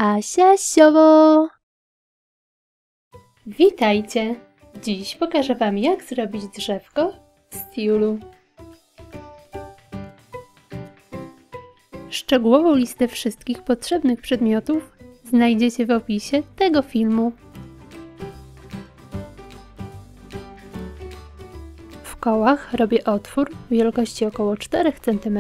Asia Siowo! Witajcie! Dziś pokażę Wam, jak zrobić drzewko z tiulu. Szczegółową listę wszystkich potrzebnych przedmiotów znajdziecie w opisie tego filmu. W kołach robię otwór wielkości około 4 cm.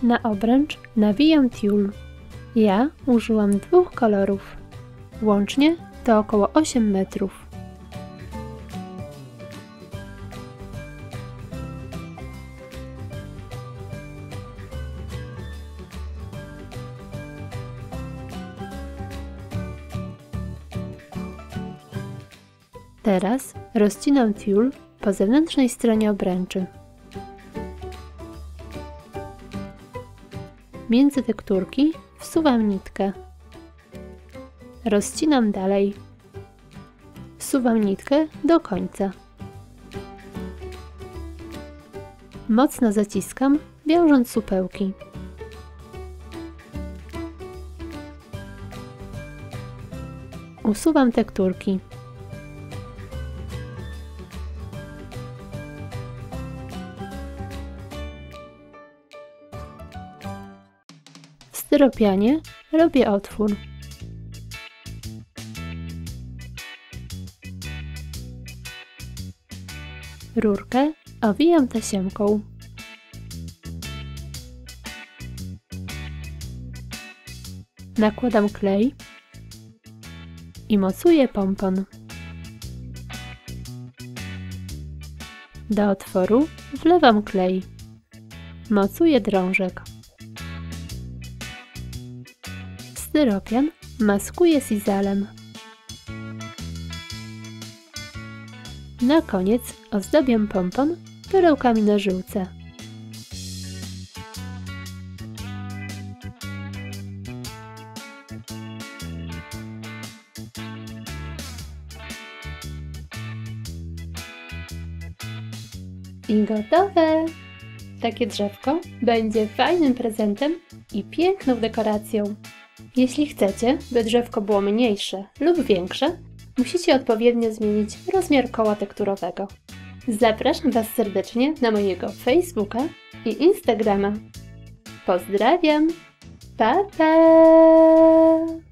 Na obręcz nawijam tiul. Ja użyłam 2 kolorów. Łącznie to około 8 metrów. Teraz rozcinam tiul po zewnętrznej stronie obręczy. Między tekturki wsuwam nitkę. Rozcinam dalej. Wsuwam nitkę do końca. Mocno zaciskam, wiążąc supełki. Usuwam tekturki. W styropianie robię otwór. Rurkę owijam tasiemką. Nakładam klej i mocuję pompon. Do otworu wlewam klej. Mocuję drążek. Styropian maskuję sizalem. Na koniec ozdabiam pompon perełkami na żyłce. I gotowe! Takie drzewko będzie fajnym prezentem i piękną dekoracją. Jeśli chcecie, by drzewko było mniejsze lub większe, musicie odpowiednio zmienić rozmiar koła tekturowego. Zapraszam Was serdecznie na mojego Facebooka i Instagrama. Pozdrawiam! Pa, pa!